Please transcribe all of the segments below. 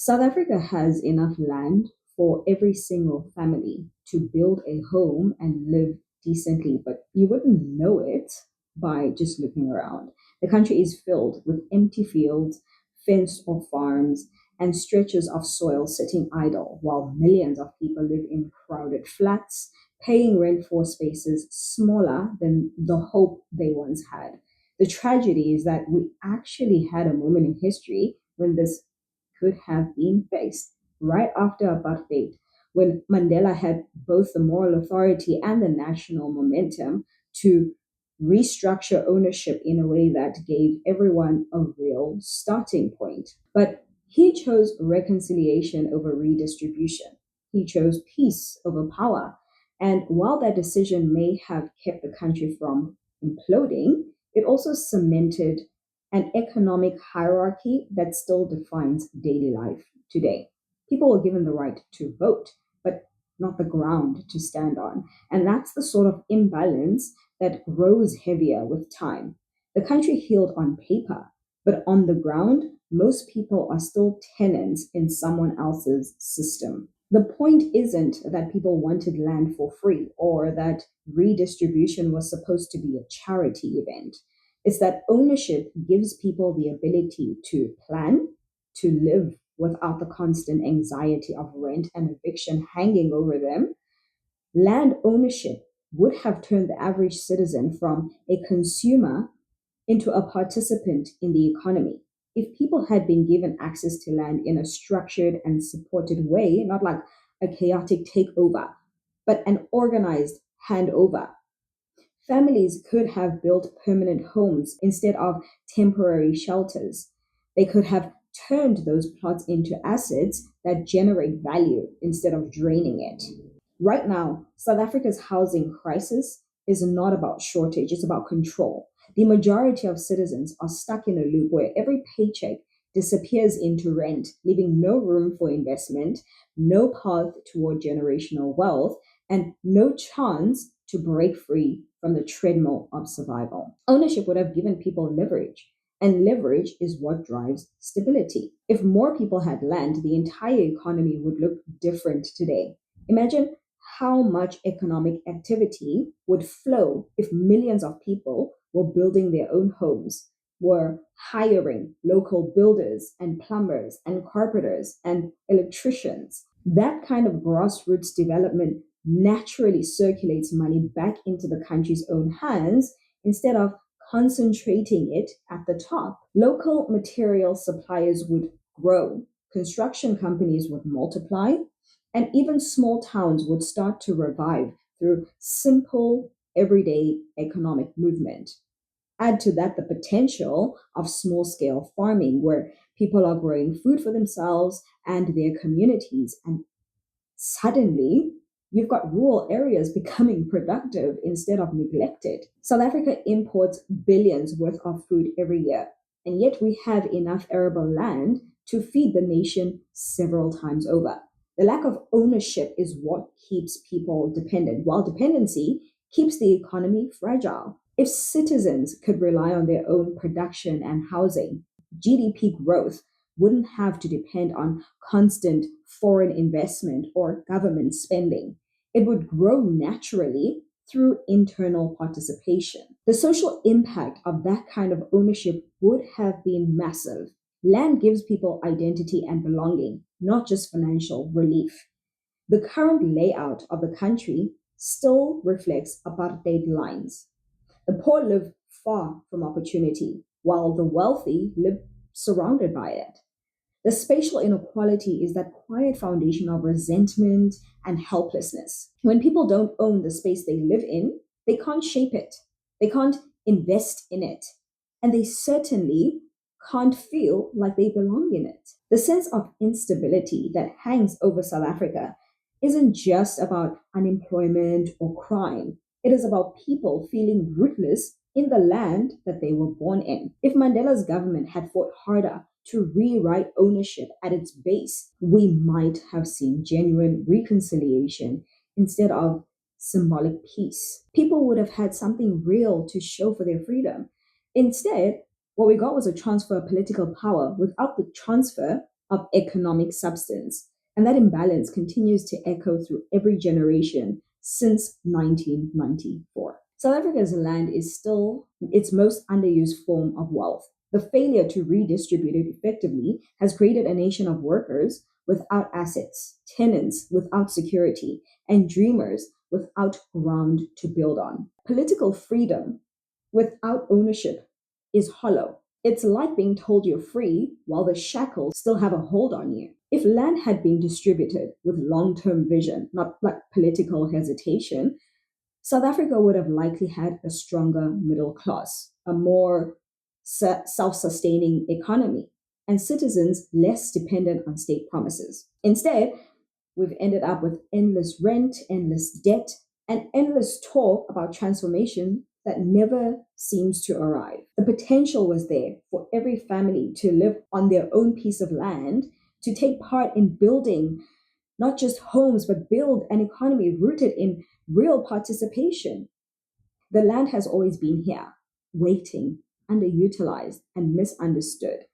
South Africa has enough land for every single family to build a home and live decently, but you wouldn't know it by just looking around. The country is filled with empty fields, fenced off farms, and stretches of soil sitting idle, while millions of people live in crowded flats, paying rent for spaces smaller than the hope they once had. The tragedy is that we actually had a moment in history when this could have been faced right after apartheid, when Mandela had both the moral authority and the national momentum to restructure ownership in a way that gave everyone a real starting point. But he chose reconciliation over redistribution. He chose peace over power. And while that decision may have kept the country from imploding, it also cemented an economic hierarchy that still defines daily life today. People were given the right to vote, but not the ground to stand on. And that's the sort of imbalance that grows heavier with time. The country healed on paper, but on the ground, most people are still tenants in someone else's system. The point isn't that people wanted land for free or that redistribution was supposed to be a charity event. It's that ownership gives people the ability to plan, to live without the constant anxiety of rent and eviction hanging over them. Land ownership would have turned the average citizen from a consumer into a participant in the economy. If people had been given access to land in a structured and supported way, not like a chaotic takeover, but an organized handover, families could have built permanent homes instead of temporary shelters. They could have turned those plots into assets that generate value instead of draining it. Right now, South Africa's housing crisis is not about shortage, it's about control. The majority of citizens are stuck in a loop where every paycheck disappears into rent, leaving no room for investment, no path toward generational wealth, and no chance to break free from the treadmill of survival. Ownership would have given people leverage, and leverage is what drives stability. If more people had land, the entire economy would look different today. Imagine how much economic activity would flow if millions of people were building their own homes, were hiring local builders and plumbers and carpenters and electricians. That kind of grassroots development naturally circulates money back into the country's own hands instead of concentrating it at the top. Local material suppliers would grow, construction companies would multiply, and even small towns would start to revive through simple, everyday economic movement. Add to that the potential of small scale farming, where people are growing food for themselves and their communities, and suddenly you've got rural areas becoming productive instead of neglected. South Africa imports billions worth of food every year, and yet we have enough arable land to feed the nation several times over. The lack of ownership is what keeps people dependent, while dependency keeps the economy fragile. If citizens could rely on their own production and housing, GDP growth wouldn't have to depend on constant foreign investment or government spending. It would grow naturally through internal participation. The social impact of that kind of ownership would have been massive. Land gives people identity and belonging, not just financial relief. The current layout of the country still reflects apartheid lines. The poor live far from opportunity, while the wealthy live surrounded by it. The spatial inequality is that quiet foundation of resentment and helplessness. When people don't own the space they live in, they can't shape it, they can't invest in it, and they certainly can't feel like they belong in it. The sense of instability that hangs over South Africa isn't just about unemployment or crime. It is about people feeling rootless in the land that they were born in. If Mandela's government had fought harder to rewrite ownership at its base, we might have seen genuine reconciliation instead of symbolic peace. People would have had something real to show for their freedom. Instead, what we got was a transfer of political power without the transfer of economic substance. And that imbalance continues to echo through every generation since 1994. South Africa's land is still its most underused form of wealth. The failure to redistribute it effectively has created a nation of workers without assets, tenants without security, and dreamers without ground to build on. Political freedom without ownership is hollow. It's like being told you're free while the shackles still have a hold on you. If land had been distributed with long term vision, not like political hesitation, South Africa would have likely had a stronger middle class, a more self sustaining economy, and citizens less dependent on state promises. Instead, we've ended up with endless rent, endless debt, and endless talk about transformation that never seems to arrive. The potential was there for every family to live on their own piece of land, to take part in building not just homes, but build an economy rooted in real participation. The land has always been here, waiting, underutilized, and misunderstood.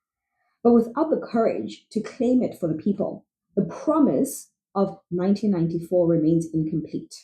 But without the courage to claim it for the people, the promise of 1994 remains incomplete.